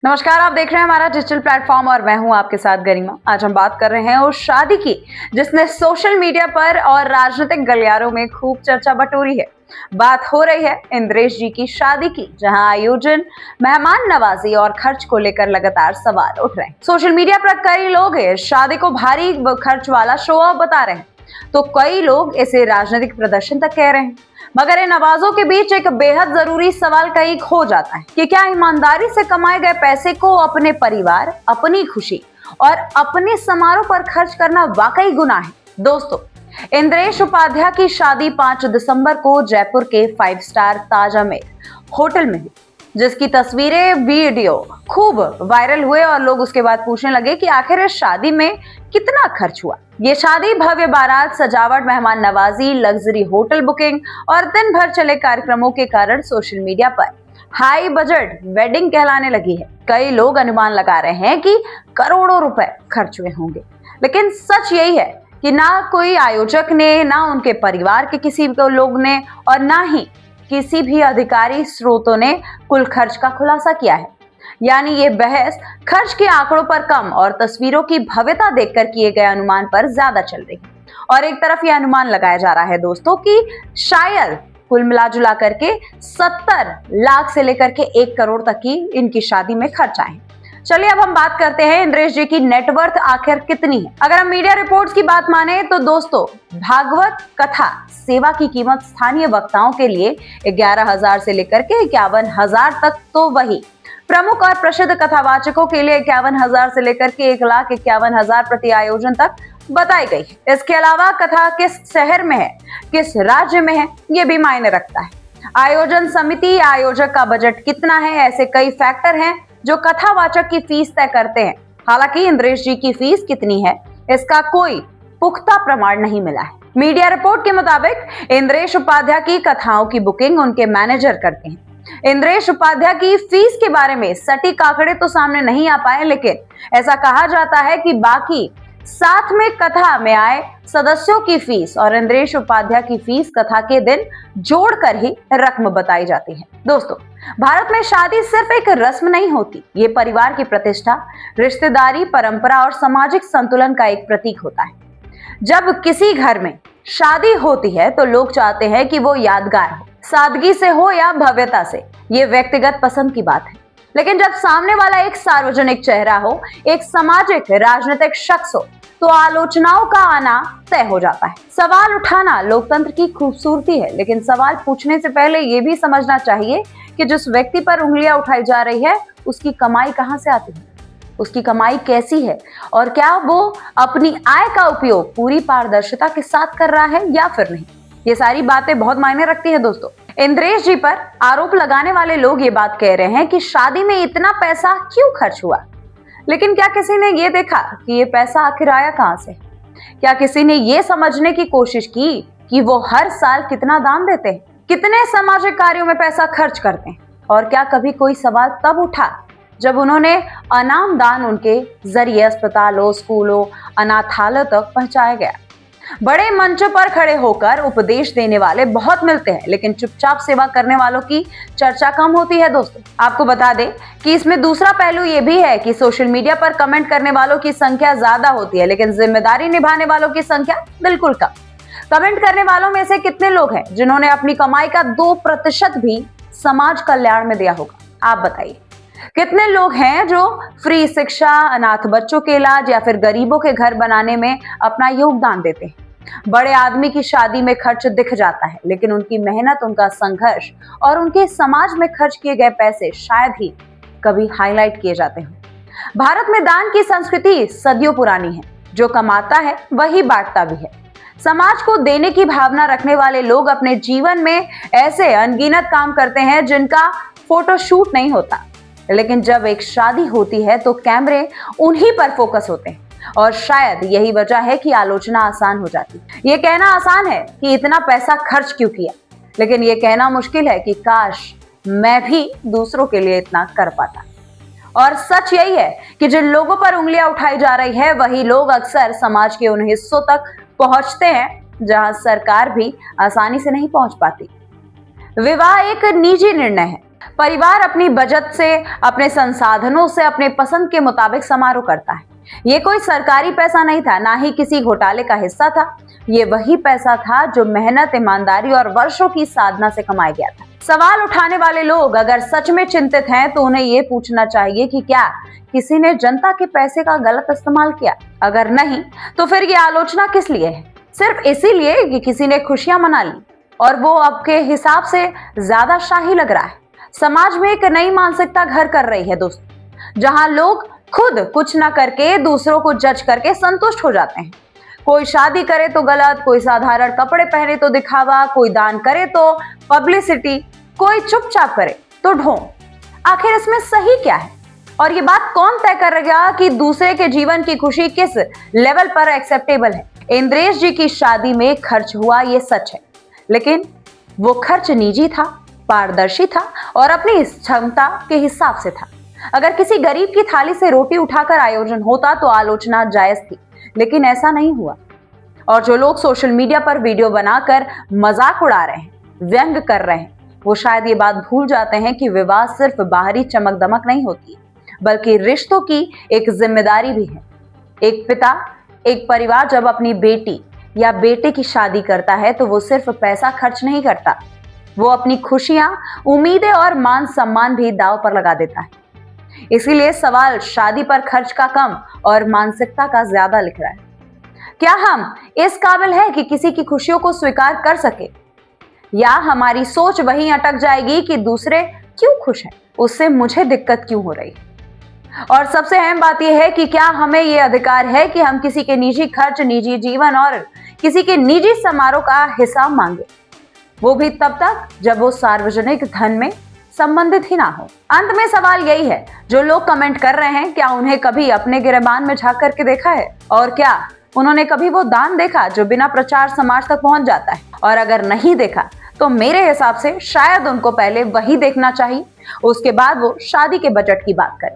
नमस्कार, आप देख रहे हैं हमारा डिजिटल प्लेटफॉर्म और मैं हूं आपके साथ गरिमा। आज हम बात कर रहे हैं उस शादी की जिसने सोशल मीडिया पर और राजनीतिक गलियारों में खूब चर्चा बटोरी है। बात हो रही है इंद्रेश जी की शादी की, जहां आयोजन, मेहमान नवाजी और खर्च को लेकर लगातार सवाल उठ रहे हैं। सोशल मीडिया पर कई लोग इस शादी को भारी खर्च वाला शो ऑफ बता रहे हैं, तो कई लोग इसे राजनीतिक प्रदर्शन तक कह रहे हैं। मगर इन आवाजों के बीच एक बेहद जरूरी सवाल कहीं खो जाता है कि क्या ईमानदारी से कमाए गए पैसे को अपने परिवार, अपनी खुशी और अपने समारोह पर खर्च करना वाकई गुनाह है। दोस्तों, इंद्रेश उपाध्याय की शादी 5 दिसंबर को जयपुर के 5 स्टार ताज आमेर होटल में हुई, जिसकी तस्वीरें, वीडियो खूब वायरल हुए और लोग उसके बाद पूछने लगे कि आखिर इस शादी में कितना खर्च हुआ। ये शादी भव्य बारात, सजावट, मेहमान नवाजी, लग्जरी होटल बुकिंग और दिन भर चले कार्यक्रमों के कारण सोशल मीडिया पर हाई बजट वेडिंग कहलाने लगी है। कई लोग अनुमान लगा रहे हैं कि करोड़ों रुपए खर्च हुए होंगे, लेकिन सच यही है कि ना कोई आयोजक ने, ना उनके परिवार के किसी लोग ने और ना ही किसी भी अधिकारी स्रोतों ने कुल खर्च का खुलासा किया है। यानी ये बहस खर्च के आंकड़ों पर कम और तस्वीरों की भव्यता देखकर किए गए अनुमान पर ज्यादा चल रही है। और एक तरफ ये अनुमान लगाया जा रहा है दोस्तों कि शायद कुल मिलाजुला करके 70 लाख से लेकर के 1 करोड़ तक की इनकी शादी में खर्च आए। चलिए अब हम बात करते हैं इंद्रेश जी की नेटवर्थ आखिर कितनी है। अगर हम मीडिया रिपोर्ट्स की बात माने तो दोस्तों, भागवत कथा सेवा की कीमत स्थानीय वक्ताओं के लिए 11,000 से लेकर के 51,000 तक, तो वही प्रमुख और प्रसिद्ध कथावाचकों के लिए 51,000 से लेकर के 1,51,000 प्रति आयोजन तक बताई गई है। इसके अलावा कथा किस शहर में है, किस राज्य में है, ये भी मायने रखता है। आयोजन समिति या आयोजक का बजट कितना है, ऐसे कई फैक्टर हैं जो कथावाचक की फीस तय करते हैं। हालांकि इंद्रेश जी की फीस कितनी है, इसका कोई पुख्ता प्रमाण नहीं मिला है। मीडिया रिपोर्ट के मुताबिक इंद्रेश उपाध्याय की कथाओं की बुकिंग उनके मैनेजर करते हैं। इंद्रेश उपाध्याय की फीस के बारे में सटीक आंकड़े तो सामने नहीं आ पाए, लेकिन ऐसा कहा जाता है कि बाकी साथ में कथा में आए सदस्यों की फीस और इंद्रेश उपाध्याय की फीस कथा के दिन जोड़कर ही रकम बताई जाती है। दोस्तों, भारत में शादी सिर्फ एक रस्म नहीं होती, ये परिवार की प्रतिष्ठा, रिश्तेदारी, परंपरा और सामाजिक संतुलन का एक प्रतीक होता है। जब किसी घर में शादी होती है तो लोग चाहते हैं कि वो यादगार हो, सादगी से हो या भव्यता से, ये व्यक्तिगत पसंद की बात है। लेकिन जब सामने वाला एक सार्वजनिक चेहरा हो, एक सामाजिक राजनीतिक शख्स हो, तो आलोचनाओं का आना तय हो जाता है। सवाल उठाना लोकतंत्र की खूबसूरती है, लेकिन सवाल पूछने से पहले ये भी समझना चाहिए कि जिस व्यक्ति पर उंगलियां उठाई जा रही है, उसकी कमाई कहां से आती है, उसकी कमाई कैसी है और क्या वो अपनी आय का उपयोग पूरी पारदर्शिता के साथ कर रहा है या फिर नहीं। ये सारी बातें बहुत मायने रखती है दोस्तों। इंद्रेश जी पर आरोप लगाने वाले लोग ये बात कह रहे हैं कि शादी में इतना पैसा क्यों खर्च हुआ, लेकिन क्या किसी ने ये देखा कि ये पैसा आखिर आया कहां से? क्या किसी ने ये समझने की कोशिश की कि वो हर साल कितना दान देते हैं, कितने सामाजिक कार्यों में पैसा खर्च करते हैं? और क्या कभी कोई सवाल तब उठा जब उन्होंने अनाम दान उनके जरिए अस्पतालों, स्कूलों, अनाथालयों तक पहुंचाया गया? बड़े मंचों पर खड़े होकर उपदेश देने वाले बहुत मिलते हैं, लेकिन चुपचाप सेवा करने वालों की चर्चा कम होती है। दोस्तों, आपको बता दें कि इसमें दूसरा पहलू ये भी है कि सोशल मीडिया पर कमेंट करने वालों की संख्या ज्यादा होती है, लेकिन जिम्मेदारी निभाने वालों की संख्या बिल्कुल कम। कमेंट करने वालों में से कितने लोग हैं जिन्होंने अपनी कमाई का 2% भी समाज कल्याण में दिया होगा? आप बताइए। कितने लोग हैं जो फ्री शिक्षा, अनाथ बच्चों के इलाज या फिर गरीबों के घर बनाने में अपना योगदान देते हैं? बड़े आदमी की शादी में खर्च दिख जाता है, लेकिन उनकी मेहनत, उनका संघर्ष और उनके समाज में खर्च किए गए पैसे शायद ही कभी हाईलाइट किए जाते हैं। भारत में दान की संस्कृति सदियों पुरानी है। जो कमाता है वही बांटता भी है। समाज को देने की भावना रखने वाले लोग अपने जीवन में ऐसे अनगिनत काम करते हैं जिनका फोटो शूट नहीं होता, लेकिन जब एक शादी होती है तो कैमरे उन्हीं पर फोकस होते हैं। और शायद यही वजह है कि आलोचना आसान हो जाती। ये कहना आसान है कि इतना पैसा खर्च क्यों किया, लेकिन ये कहना मुश्किल है कि काश मैं भी दूसरों के लिए इतना कर पाता। और सच यही है कि जिन लोगों पर उंगलियां उठाई जा रही है, वही लोग अक्सर समाज के उन हिस्सों तक पहुंचते हैं जहां सरकार भी आसानी से नहीं पहुंच पाती। विवाह एक निजी निर्णय है, परिवार अपनी बचत से, अपने संसाधनों से, अपने पसंद के मुताबिक समारोह करता है। ये कोई सरकारी पैसा नहीं था, ना ही किसी घोटाले का हिस्सा था। ये वही पैसा था जो मेहनत, ईमानदारी और वर्षों की साधना से कमाया गया था। सवाल उठाने वाले लोग अगर सच में चिंतित हैं तो उन्हें ये पूछना चाहिए कि क्या किसी ने जनता के पैसे का गलत इस्तेमाल किया? अगर नहीं, तो फिर ये आलोचना किस लिए है? सिर्फ इसीलिए कि किसी ने खुशियां मना ली और वो आपके हिसाब से ज्यादा शाही लग रहा है। समाज में एक नई मानसिकता घर कर रही है दोस्तों, जहां लोग खुद कुछ ना करके दूसरों को जज करके संतुष्ट हो जाते हैं। कोई शादी करे तो गलत, कोई साधारण कपड़े पहने तो दिखावा, कोई दान करे तो पब्लिसिटी, कोई चुपचाप करे तो ढोंग। आखिर इसमें सही क्या है? और ये बात कौन तय करेगा कि दूसरे के जीवन की खुशी किस लेवल पर एक्सेप्टेबल है? इंद्रेश जी की शादी में खर्च हुआ, ये सच है, लेकिन वो खर्च निजी था, पारदर्शी था और अपनी क्षमता के हिसाब से था। अगर किसी गरीब की थाली से रोटी उठाकर आयोजन होता तो आलोचना जायज थी, लेकिन ऐसा नहीं हुआ। और जो लोग सोशल मीडिया पर वीडियो बनाकर मजाक उड़ा रहे हैं, व्यंग कर रहे हैं, वो शायद ये बात भूल जाते हैं कि विवाह सिर्फ बाहरी चमक दमक नहीं होती, बल्कि रिश्तों की एक जिम्मेदारी भी है। एक पिता, एक परिवार जब अपनी बेटी या बेटे की शादी करता है तो वो सिर्फ पैसा खर्च नहीं करता, वो अपनी खुशियां, उम्मीदें और मान सम्मान भी दांव पर लगा देता है। इसीलिए सवाल शादी पर खर्च का कम और मानसिकता का ज्यादा लिख रहा है। क्या हम इस काबिल है कि किसी की खुशियों को स्वीकार कर सके, या हमारी सोच वहीं अटक जाएगी कि दूसरे क्यों खुश हैं, उससे मुझे दिक्कत क्यों हो रही? और सबसे अहम बात यह है कि क्या हमें यह अधिकार है कि हम किसी के निजी खर्च, निजी जीवन और किसी के निजी समारोह का हिसाब मांगे, वो भी तब तक जब वो सार्वजनिक धन में संबंधित ही ना हो। अंत में सवाल यही है, जो लोग कमेंट कर रहे हैं, क्या उन्हें कभी अपने गिरेबान में झांक करके देखा है? और क्या उन्होंने कभी वो दान देखा जो बिना प्रचार समाज तक पहुंच जाता है? और अगर नहीं देखा तो मेरे हिसाब से शायद उनको पहले वही देखना चाहिए, उसके बाद वो शादी के बजट की बात करें।